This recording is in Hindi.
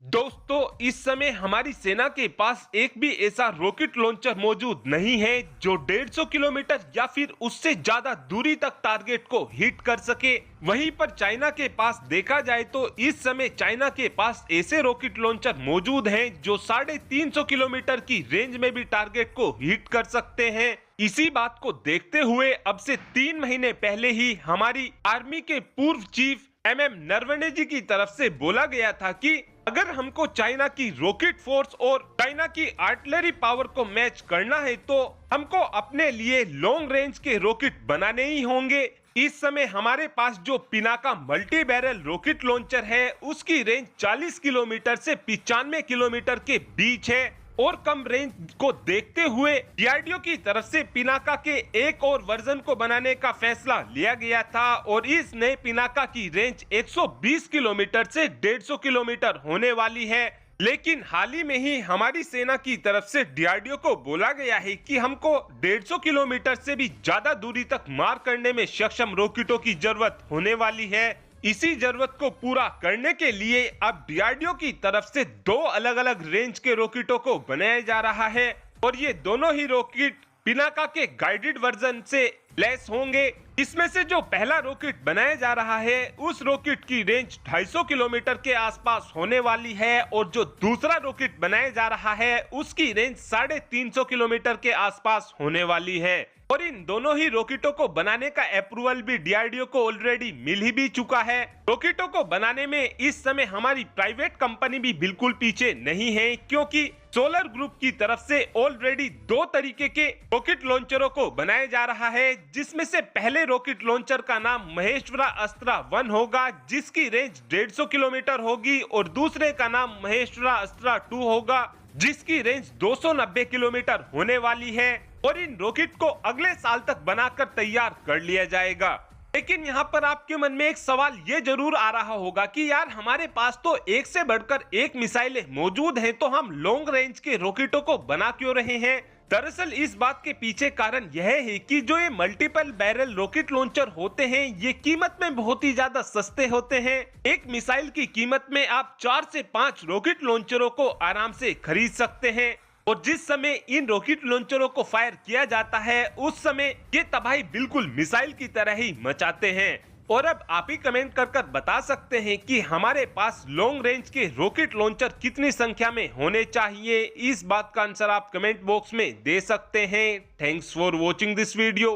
दोस्तों, इस समय हमारी सेना के पास एक भी ऐसा रॉकेट लॉन्चर मौजूद नहीं है जो 150 किलोमीटर या फिर उससे ज्यादा दूरी तक टारगेट को हिट कर सके। वहीं पर चाइना के पास देखा जाए तो इस समय चाइना के पास ऐसे रॉकेट लॉन्चर मौजूद हैं जो 350 किलोमीटर की रेंज में भी टारगेट को हिट कर सकते हैं। इसी बात को देखते हुए अब से 3 महीने पहले ही हमारी आर्मी के पूर्व चीफ MM नरवणे जी की तरफ से बोला गया था कि अगर हमको चाइना की रॉकेट फोर्स और चाइना की आर्टिलरी पावर को मैच करना है तो हमको अपने लिए लॉन्ग रेंज के रॉकेट बनाने ही होंगे। इस समय हमारे पास जो Pinaka multi barrel rocket launcher है उसकी रेंज 40 किलोमीटर से 95 किलोमीटर के बीच है और कम रेंज को देखते हुए DRDO की तरफ से पिनाका के एक और वर्जन को बनाने का फैसला लिया गया था और इस नए पिनाका की रेंज 120 किलोमीटर से 150 किलोमीटर होने वाली है। लेकिन हाल ही में ही हमारी सेना की तरफ से DRDO को बोला गया है कि हमको 150 किलोमीटर से भी ज्यादा दूरी तक मार करने में सक्षम रॉकेटों की जरूरत होने वाली है। इसी जरूरत को पूरा करने के लिए अब DRDO की तरफ से 2 अलग अलग रेंज के रॉकेटों को बनाया जा रहा है और ये दोनों ही रॉकेट पिनाका के गाइडेड वर्जन से लैस होंगे। इसमें से जो पहला रॉकेट बनाया जा रहा है उस रॉकेट की रेंज 250 किलोमीटर के आसपास होने वाली है और जो दूसरा रॉकेट बनाया जा रहा है उसकी रेंज 350 किलोमीटर के आसपास होने वाली है। और इन दोनों ही रॉकेटों को बनाने का अप्रूवल भी DRDO को ऑलरेडी मिल ही भी चुका है। रॉकेटों को बनाने में इस समय हमारी प्राइवेट कंपनी भी बिल्कुल पीछे नहीं है क्योंकि सोलर ग्रुप की तरफ से ऑलरेडी 2 तरीके के रॉकेट लॉन्चरों को बनाया जा रहा है, जिसमें से पहले रॉकेट लॉन्चर का नाम महेश्वरा अस्त्रा 1 होगा जिसकी रेंज 150 किलोमीटर होगी और दूसरे का नाम महेश्वरा अस्त्रा 2 होगा जिसकी रेंज 290 किलोमीटर होने वाली है और इन रॉकेट को अगले साल तक बनाकर तैयार कर लिया जाएगा। लेकिन यहाँ पर आपके मन में एक सवाल ये जरूर आ रहा होगा कि यार हमारे पास तो एक से बढ़कर एक मिसाइलें मौजूद हैं तो हम लॉन्ग रेंज के रॉकेटों को बना क्यों रहे हैं। दरअसल इस बात के पीछे कारण यह है कि जो ये मल्टीपल बैरल रॉकेट लॉन्चर होते हैं ये कीमत में बहुत ही ज्यादा सस्ते होते हैं। एक मिसाइल की कीमत में आप 4 से 5 रॉकेट लॉन्चरों को आराम से खरीद सकते हैं और जिस समय इन रॉकेट लॉन्चरों को फायर किया जाता है उस समय ये तबाही बिल्कुल मिसाइल की तरह ही मचाते हैं। और अब आप ही कमेंट कर बता सकते हैं कि हमारे पास लॉन्ग रेंज के रॉकेट लॉन्चर कितनी संख्या में होने चाहिए। इस बात का आंसर आप कमेंट बॉक्स में दे सकते हैं। Thanks for watching this video.